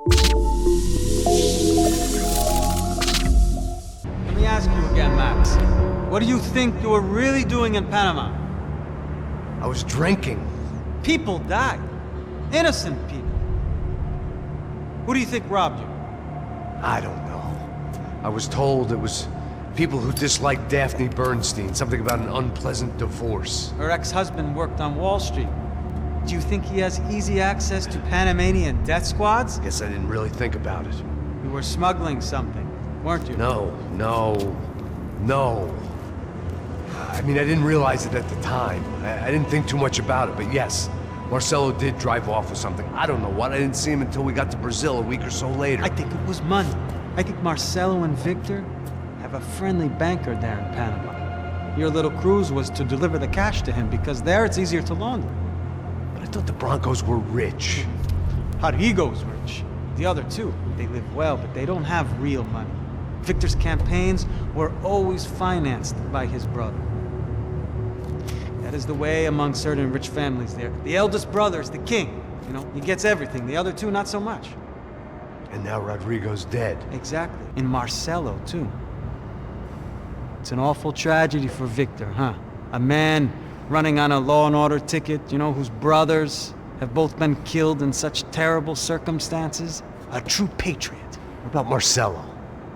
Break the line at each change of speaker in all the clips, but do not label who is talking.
Let me ask you again, Max. What do you think you were really doing in Panama?
I was drinking.
People died. Innocent people. Who do you think robbed you?
I don't know. I was told it was people who disliked Daphne Bernstein, something about an unpleasant divorce.
Her ex-husband worked on Wall Street. Do you think he has easy access to Panamanian death squads?
Guess I didn't really think about it.
You were smuggling something, weren't you?
No. I mean, I didn't realize it at the time. I didn't think too much about it, but yes, Marcelo did drive off with something. I don't know what. I didn't see him until we got to Brazil a week or so later.
I think it was money. I think Marcelo and Victor have a friendly banker there in Panama. Your little cruise was to deliver the cash to him because there it's easier to launder.
But I thought the Broncos were rich.
Rodrigo's rich. The other two, they live well, but they don't have real money. Victor's campaigns were always financed by his brother. That is the way among certain rich families there. The eldest brother is the king. You know, he gets everything. The other two, not so much.
And now Rodrigo's dead.
Exactly. And Marcelo, too. It's an awful tragedy for Victor, huh? A man running on a law and order ticket, you know, whose brothers have both been killed in such terrible circumstances. A true patriot.
What about Marcelo?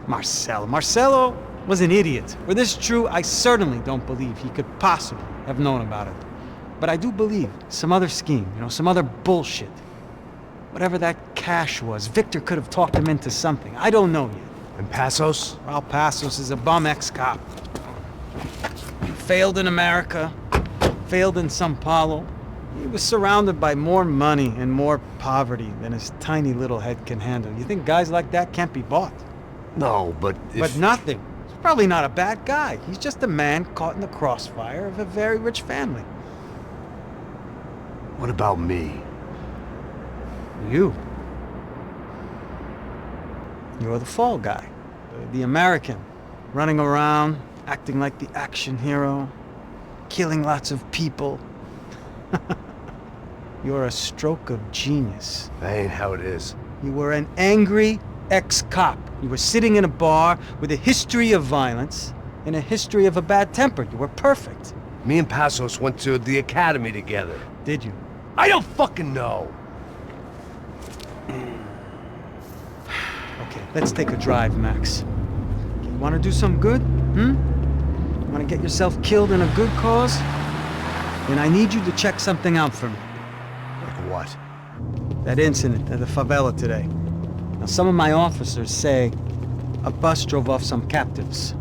Marcelo was an idiot. Were this true, I certainly don't believe he could possibly have known about it. But I do believe some other scheme, you know, some other bullshit. Whatever that cash was, Victor could have talked him into something. I don't know yet.
And Passos?
Raul Passos is a bum ex-cop. Failed in America, failed in Sao Paulo. He was surrounded by more money and more poverty than his tiny little head can handle. You think guys like that can't be bought?
No, but if...
But nothing. He's probably not a bad guy. He's just a man caught in the crossfire of a very rich family.
What about me?
You. You're the fall guy. The American. Running around, acting like the action hero. Killing lots of people. You're a stroke of genius.
That ain't how it is.
You were an angry ex-cop. You were sitting in a bar with a history of violence and a history of a bad temper. You were perfect.
Me and Passos went to the academy together.
Did you?
I don't fucking know!
Okay, let's take a drive, Max. You want to do some good? You want to get yourself killed in a good cause? Then I need you to check something out for me.
Like what?
That incident at the favela today. Now, some of my officers say a bus drove off some captives.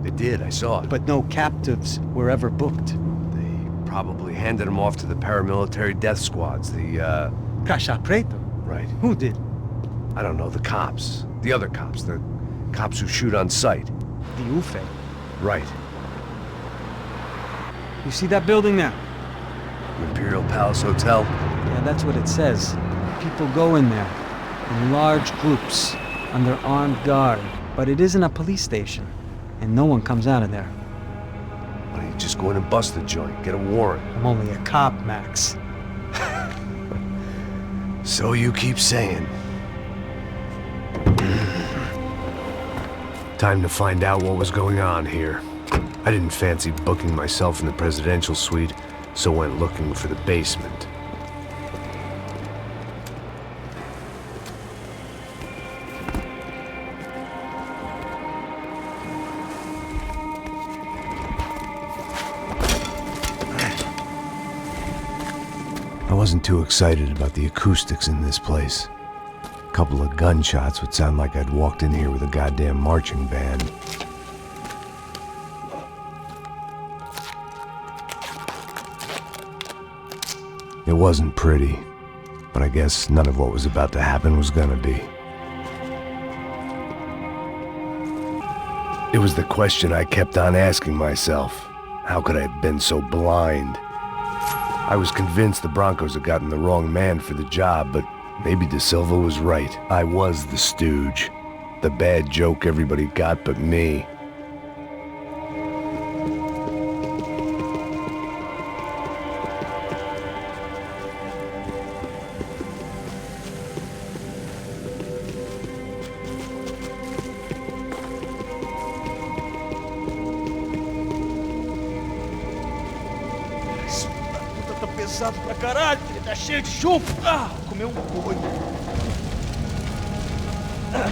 They did, I saw it.
But no captives were ever booked.
They probably handed them off to the paramilitary death squads, the,
Caixa Preto?
Right.
Who did?
I don't know, the cops. The other cops, the cops who shoot on sight.
The UFE.
Right.
You see that building there?
Imperial Palace Hotel?
Yeah, that's what it says. People go in there, in large groups, under armed guard. But it isn't a police station, and no one comes out of there.
Why don't you just go in and bust the joint, get a warrant?
I'm only a cop, Max.
So you keep saying. Time to find out what was going on here. I didn't fancy booking myself in the presidential suite, so went looking for the basement. I wasn't too excited about the acoustics in this place. A couple of gunshots would sound like I'd walked in here with a goddamn marching band. It wasn't pretty, but I guess none of what was about to happen was gonna be. It was the question I kept on asking myself. How could I have been so blind? I was convinced the Broncos had gotten the wrong man for the job, but maybe De Silva was right. I was the stooge. The bad joke everybody got but me.
pesado pra caralho, ele tá cheio de chumbo. Ah, vou comer um boi. Tá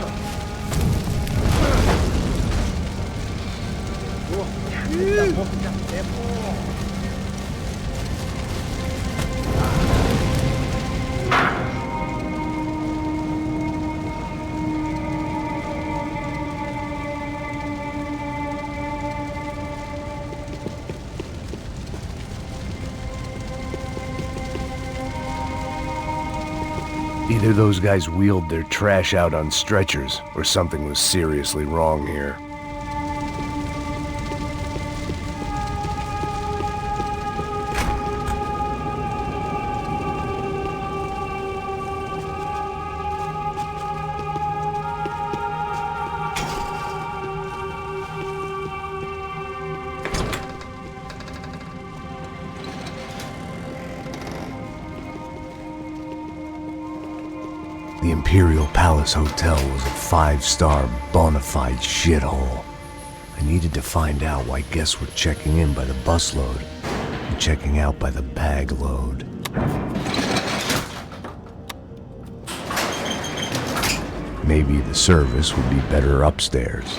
bom, café, pô.
Either those guys wheeled their trash out on stretchers, or something was seriously wrong here. The Imperial Palace Hotel was a 5-star bona fide shithole. I needed to find out why guests were checking in by the busload and checking out by the bag load. Maybe the service would be better upstairs.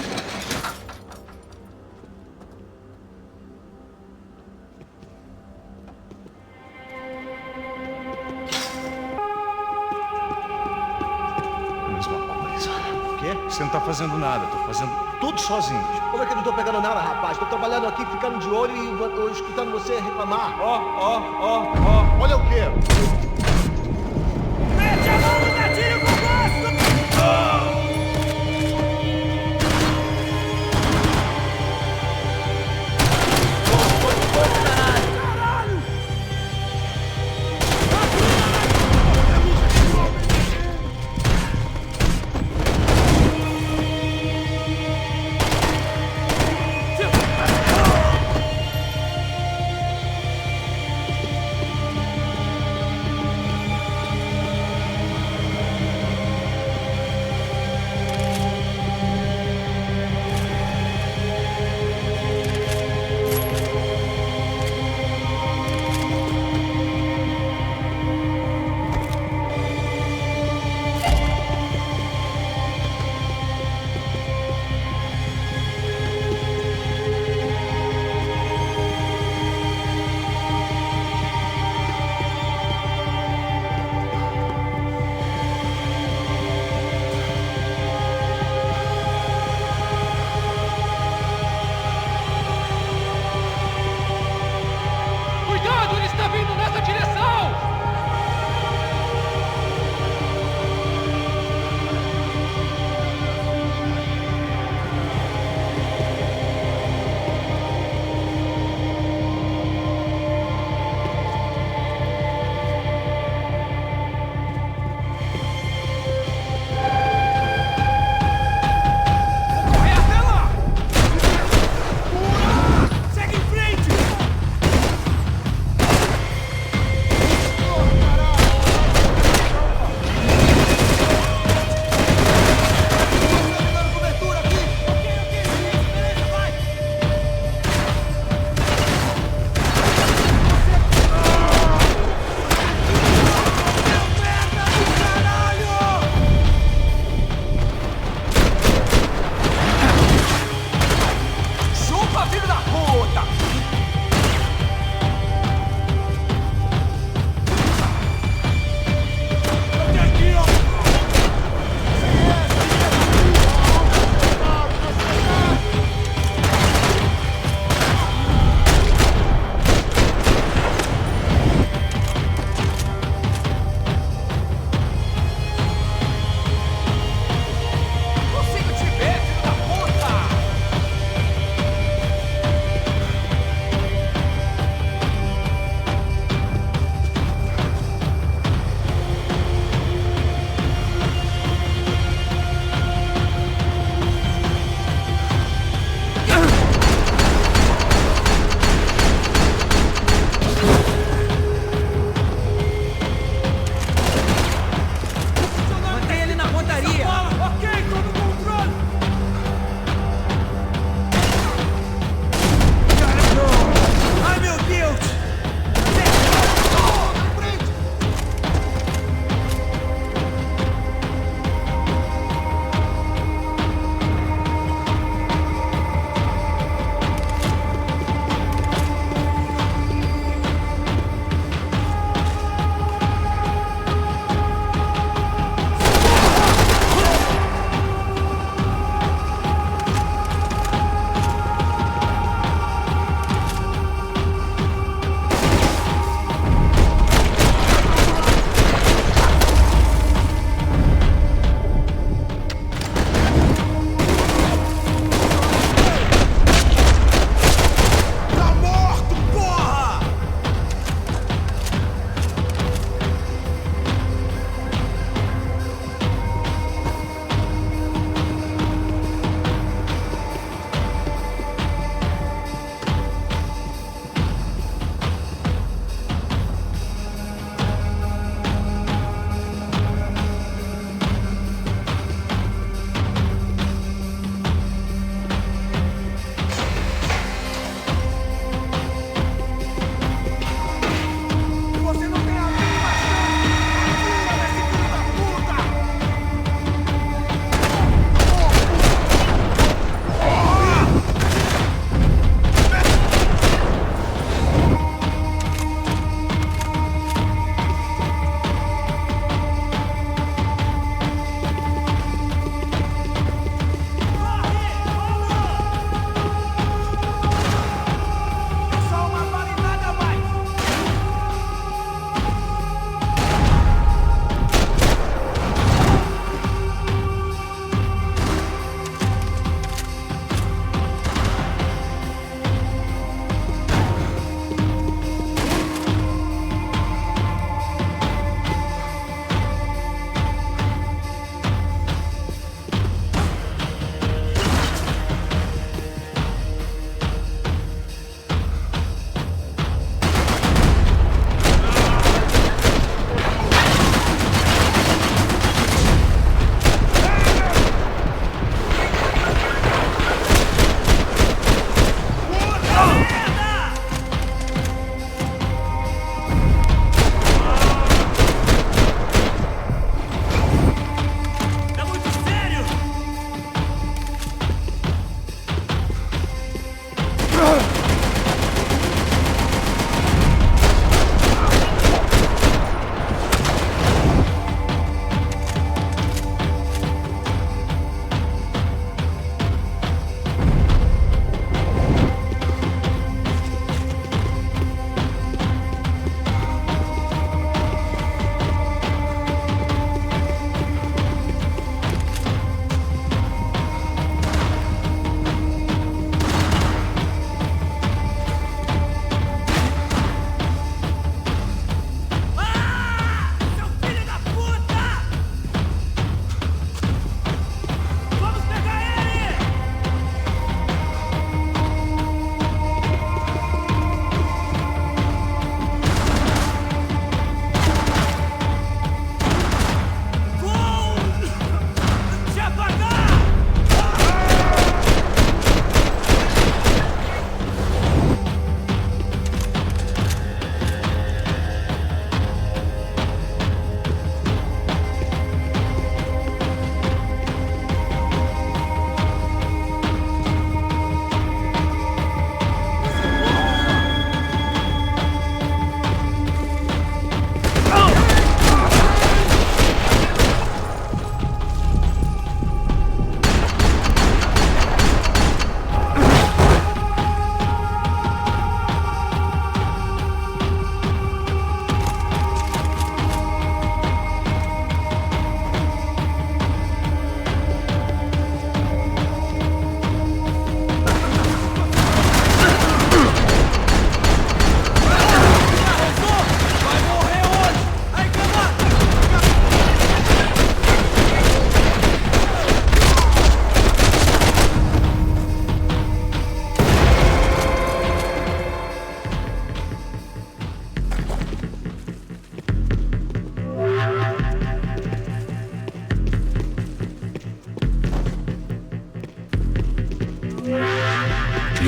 Você não tá fazendo nada, tô fazendo tudo sozinho.
Como é que eu não tô pegando nada, rapaz? Tô trabalhando aqui, ficando de olho e escutando você reclamar.
Ó.
Olha o quê?
Mete a mão no gatilho com gosto!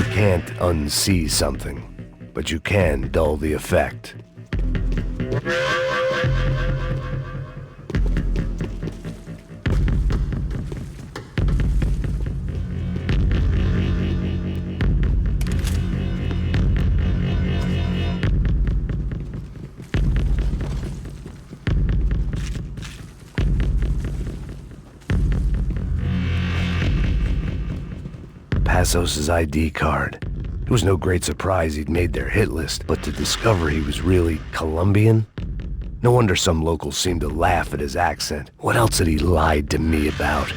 You can't unsee something, but you can dull the effect. Passos' ID card. It was no great surprise he'd made their hit list, but to discover he was really Colombian? No wonder some locals seemed to laugh at his accent. What else had he lied to me about?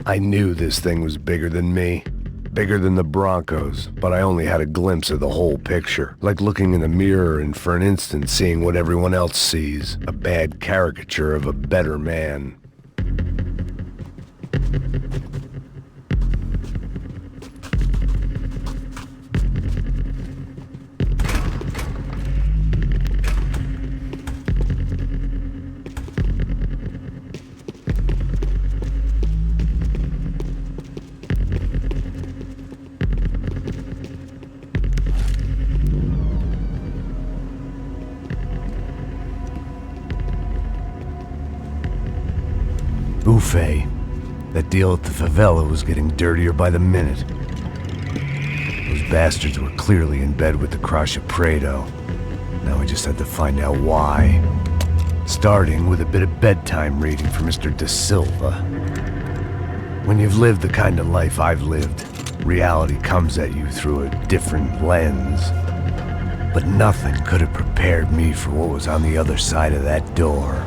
I knew this thing was bigger than me, bigger than the Broncos, but I only had a glimpse of the whole picture, like looking in the mirror and for an instant seeing what everyone else sees, a bad caricature of a better man. Buffet. That deal at the favela was getting dirtier by the minute. Those bastards were clearly in bed with the Crush of Prado. Now we just had to find out why. Starting with a bit of bedtime reading for Mr. Da Silva. When you've lived the kind of life I've lived, reality comes at you through a different lens. But nothing could have prepared me for what was on the other side of that door.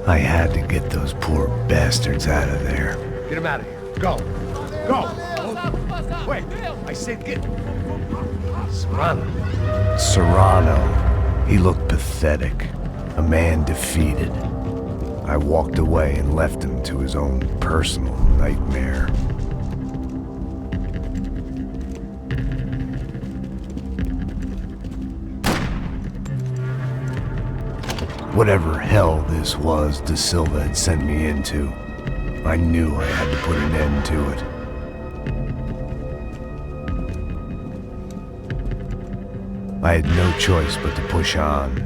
I had to get those poor bastards out of there.
Get him out of here. Go. Go. Wait. I said get... Serrano.
Serrano. He looked pathetic. A man defeated. I walked away and left him to his own personal nightmare. Whatever hell this was Da Silva had sent me into, I knew I had to put an end to it. I had no choice but to push on.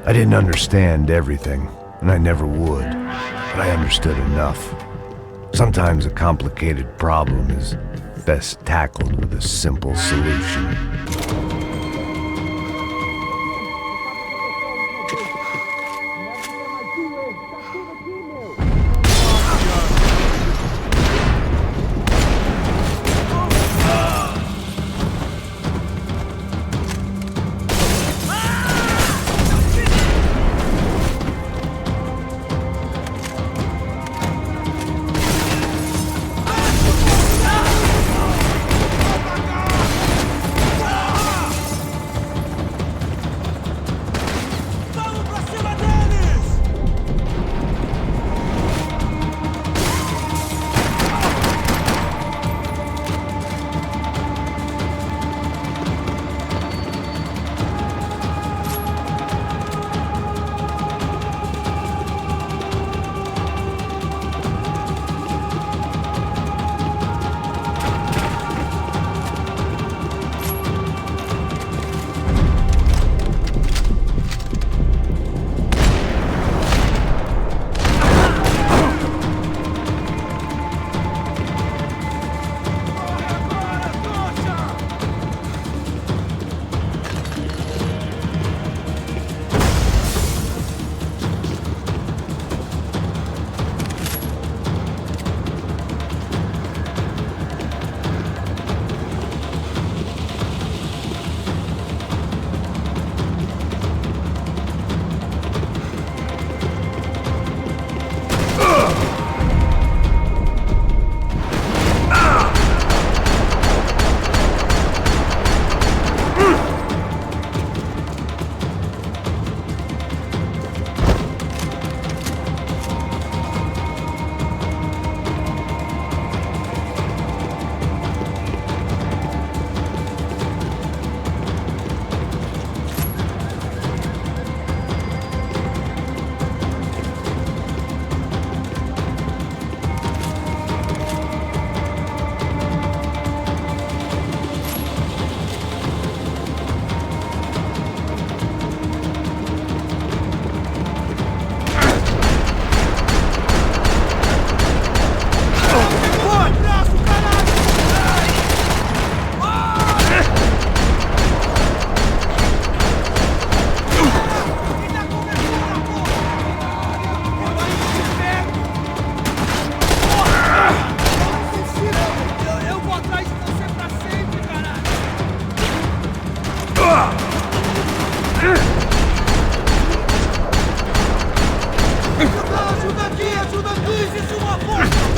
I didn't understand everything, and I never would, but I understood enough. Sometimes a complicated problem is best tackled with a simple solution.
Ajuda aqui! Existe uma força!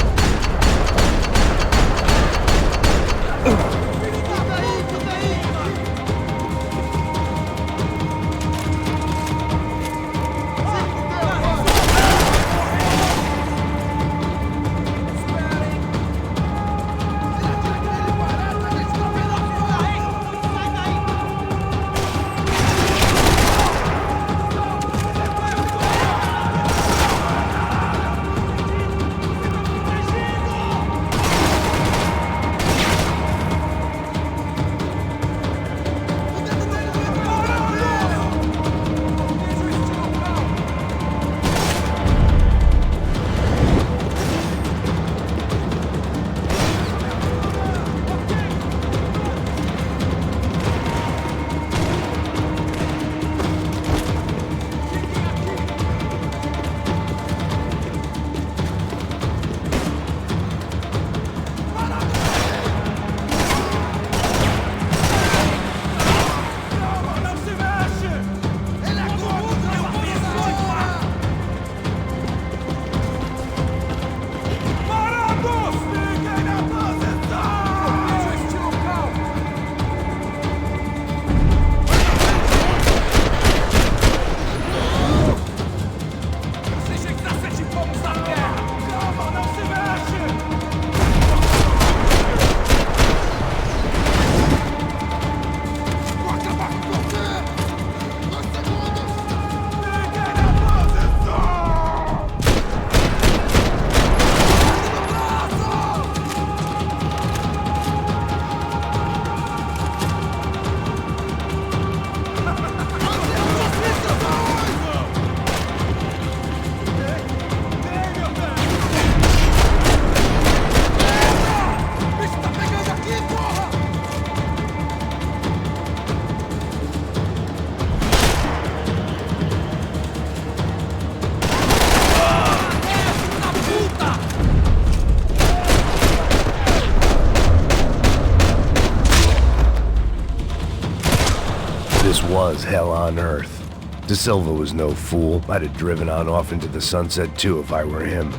This was hell on earth. De Silva was no fool. I'd have driven on off into the sunset too if I were him.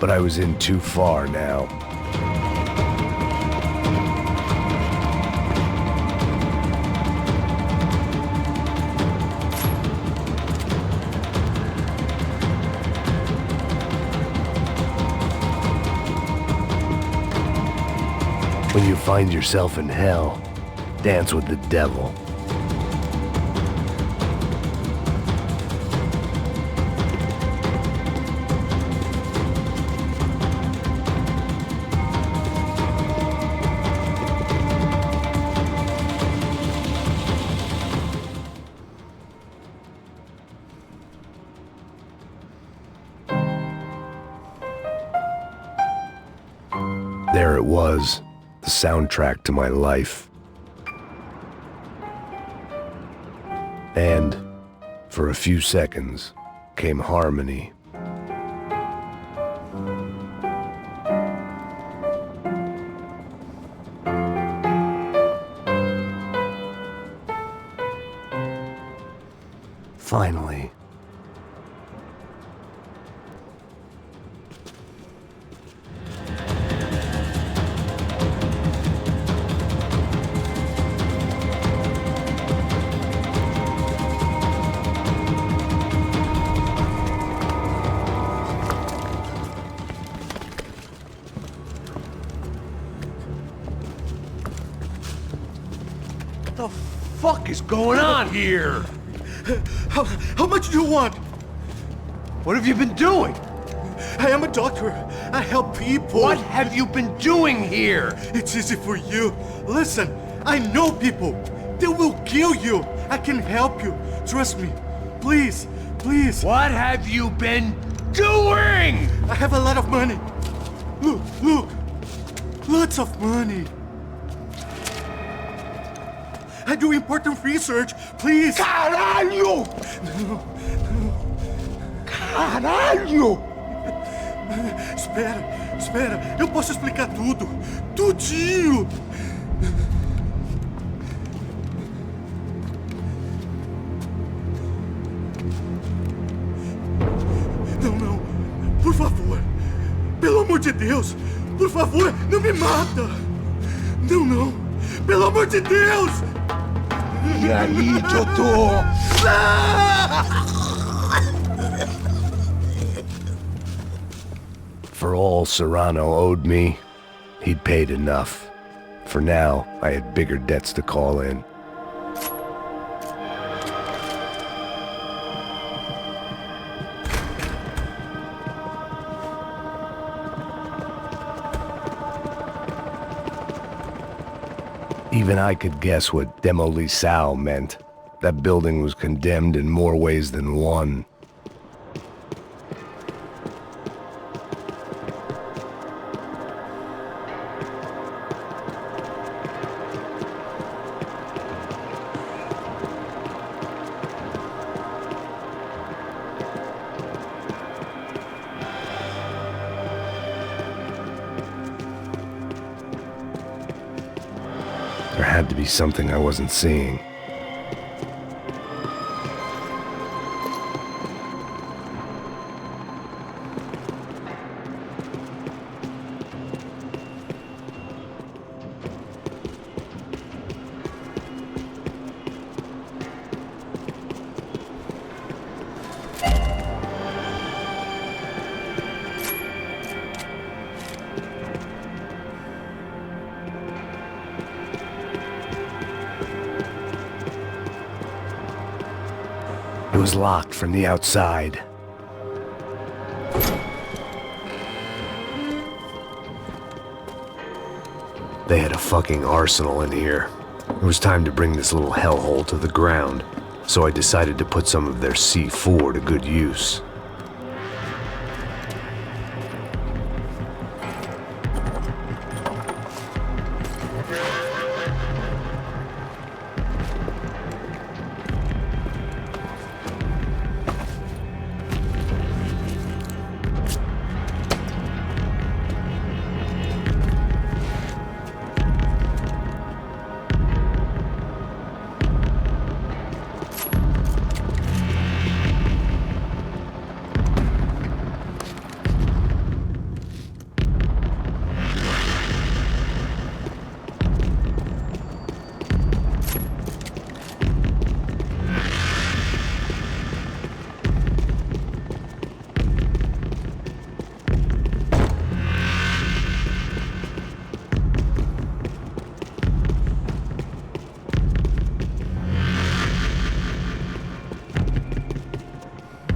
But I was in too far now. When you find yourself in hell, dance with the devil. There it was, the soundtrack to my life. And, for a few seconds, came harmony. Finally.
What the fuck is going on here?
How much do you want?
What have you been doing?
I am a doctor. I help people.
What have you been doing here?
It's easy for you. Listen, I know people. They will kill you. I can help you. Trust me. Please, please.
What have you been doing?
I have a lot of money. Look, look. Lots of money. I do important research. Please.
Caralho! Caralho!
Espera, espera. Eu posso explicar tudo. Tudinho. Não, não. Por favor. Pelo amor de Deus. Por favor, não me mata. Não, não. Pelo amor de Deus.
E aí, Totô?
For all Serrano owed me, he'd paid enough. For now, I had bigger debts to call in. Even I could guess what demolissao meant. That building was condemned in more ways than one. There had to be something I wasn't seeing. It was locked from the outside. They had a fucking arsenal in here. It was time to bring this little hellhole to the ground, so I decided to put some of their C4 to good use.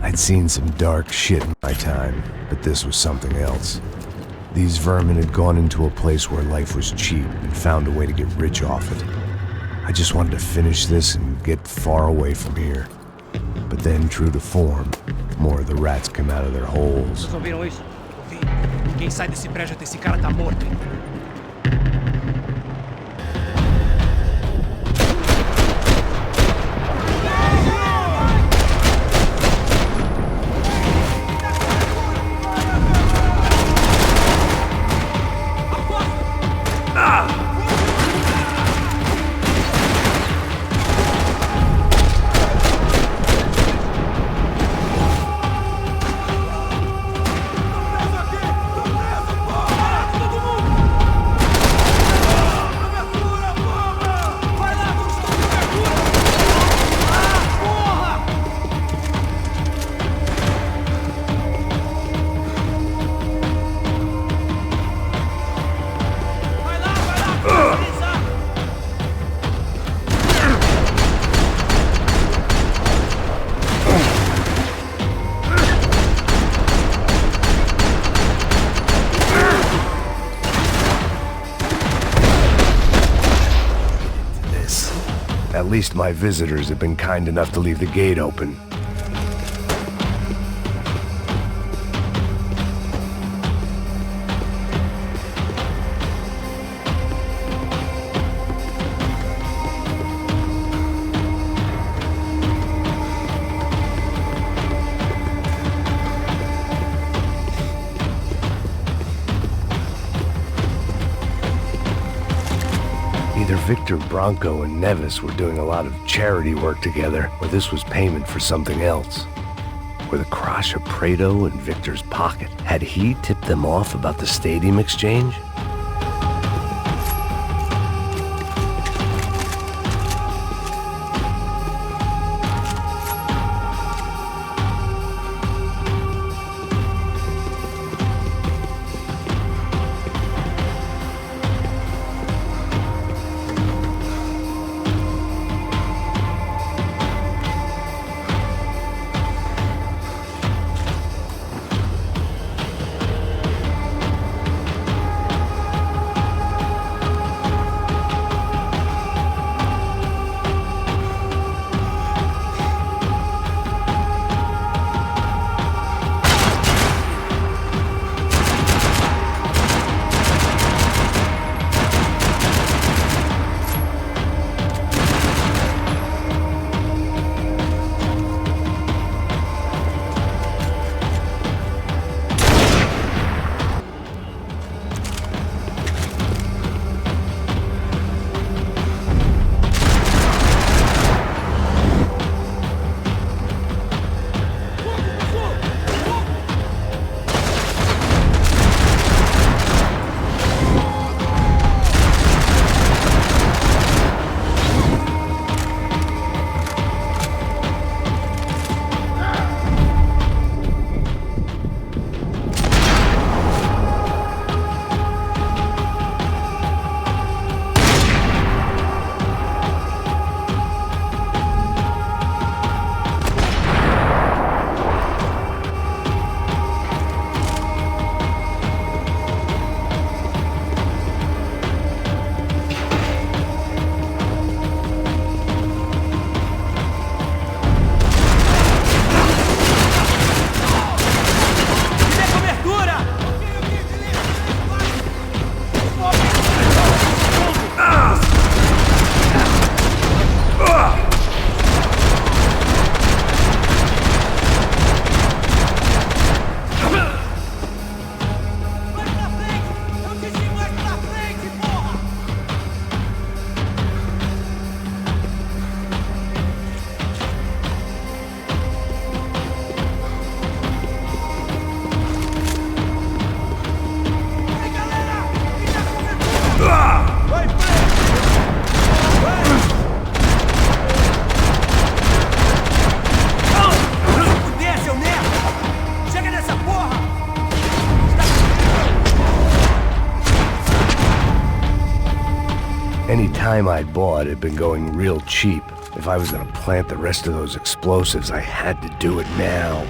I'd seen some dark shit in my time, but this was something else. These vermin had gone into a place where life was cheap and found a way to get rich off it. I just wanted to finish this and get far away from here. But then, true to form, more of the rats came out of their holes.
Vocês ouviram isso? Ouvi. Ninguém sai desse prédio até esse cara tá morto, hein?
At least my visitors have been kind enough to leave the gate open. Either Victor Branco and Nevis were doing a lot of charity work together, or this was payment for something else. Were the Crash of Prado in Victor's pocket? Had he tipped them off about the stadium exchange? Any time I'd bought had been going real cheap. If I was gonna plant the rest of those explosives, I had to do it now.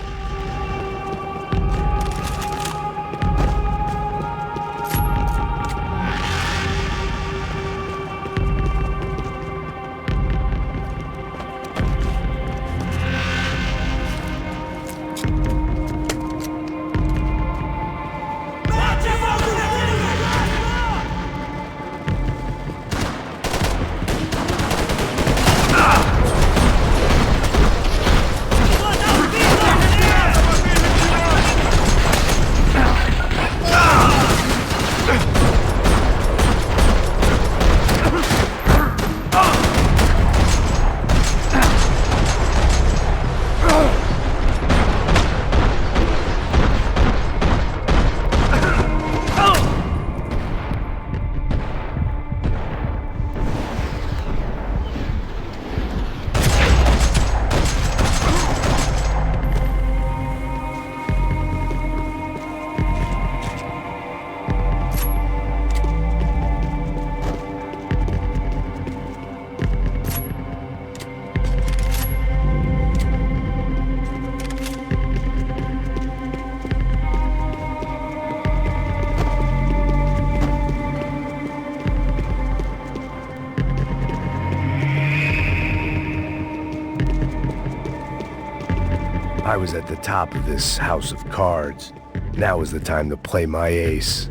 I was at the top of this house of cards. Now was the time to play my ace.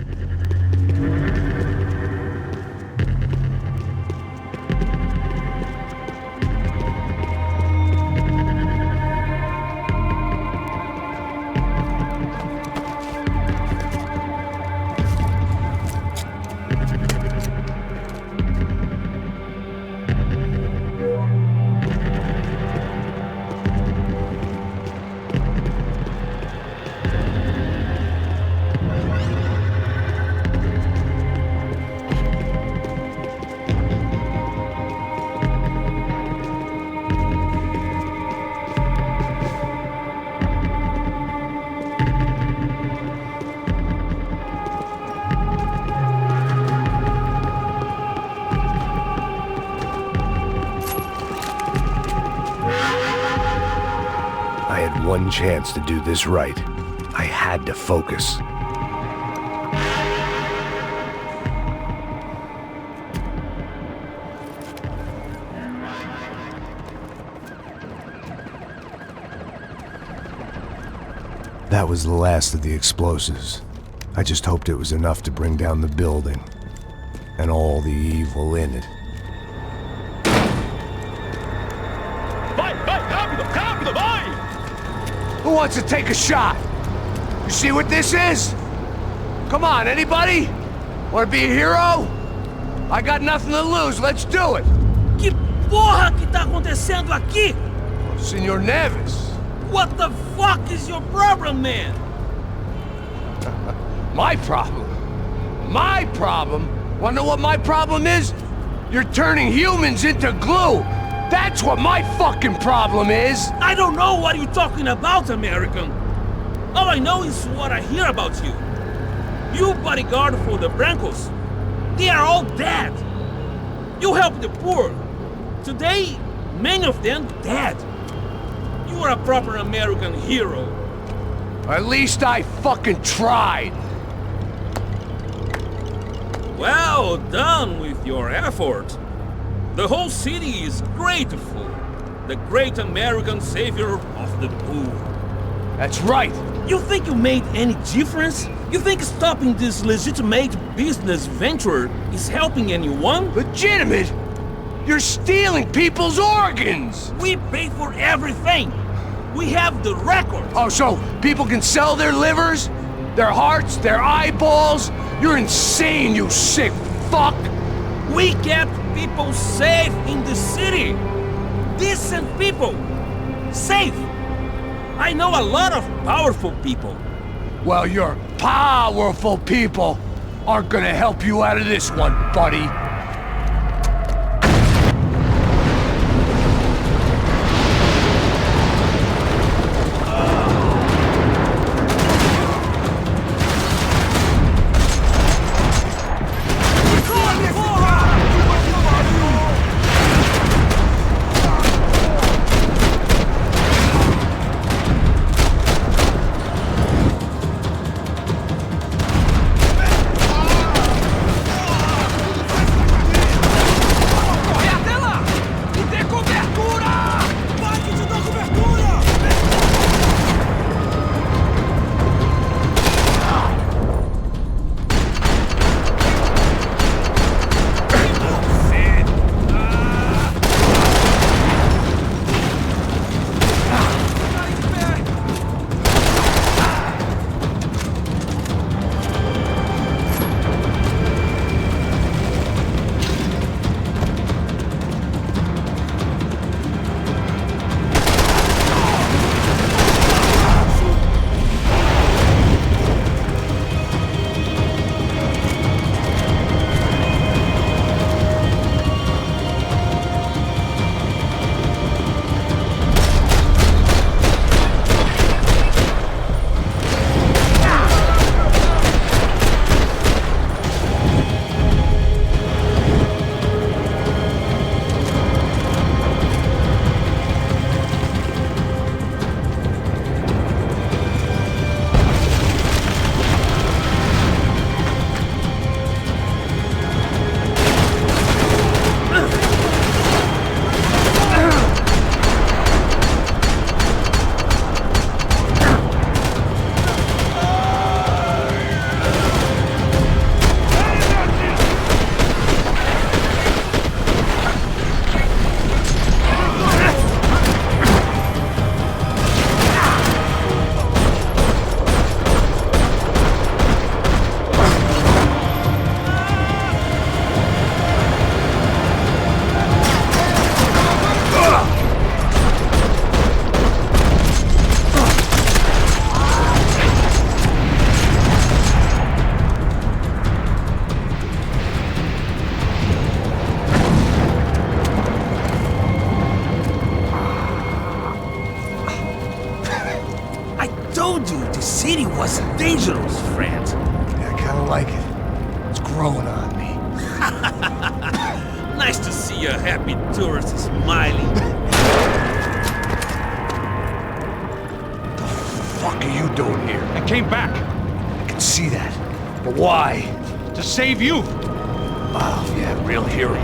I had one chance to do this right. I had to focus. That was the last of the explosives. I just hoped it was enough to bring down the building and all the evil in it.
Who wants to take a shot? You see what this is? Come on, anybody? Want to be a hero? I got nothing to lose, let's do it!
Que porra que tá acontecendo aqui?
Senor Neves.
What the fuck is your problem, man?
My problem? My problem? Wanna know what my problem is? You're turning humans into glue! That's what my fucking problem is!
I don't know what you're talking about, American. All I know is what I hear about you. You bodyguard for the Brancos. They are all dead. You help the poor. Today, many of them dead. You are a proper American hero.
At least I fucking tried.
Well done with your effort. The whole city is grateful. The great American savior of the poor.
That's right.
You think you made any difference? You think stopping this legitimate business venture is helping anyone?
Legitimate? You're stealing people's organs!
We pay for everything. We have the record.
Oh, so people can sell their livers? Their hearts? Their eyeballs? You're insane, you sick fuck!
We kept people safe in the city. Decent people. Safe. I know a lot of powerful people.
Well, your powerful people aren't gonna help you out of this one, buddy.
was dangerous, friend.
Yeah, I kinda like it. It's growing on me.
Nice to see a happy tourist smiling.
fuck are you doing here?
I came back
I can see that. But why?
to save you.
Oh, yeah, real hero.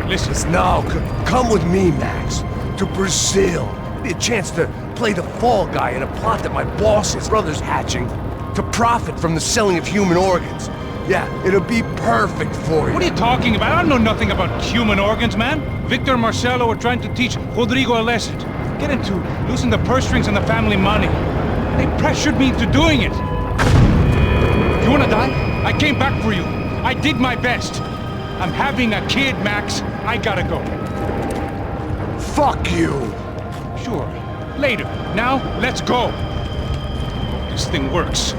Listen,
No, come with me, Max. To Brazil. Be a chance to play the fall guy in a plot that my boss's brother's hatching to profit from the selling of human organs. Yeah, it'll be perfect for you.
what are you talking about? I don't know nothing about human organs, man. Victor and Marcelo are trying to teach Rodrigo a lesson. Get into losing the purse strings and the family money. They pressured me into doing it. You wanna die? I came back for you. I did my best. I'm having a kid, Max. I gotta go.
Fuck you!
Sure. Later. Now, let's go. Hope this thing works.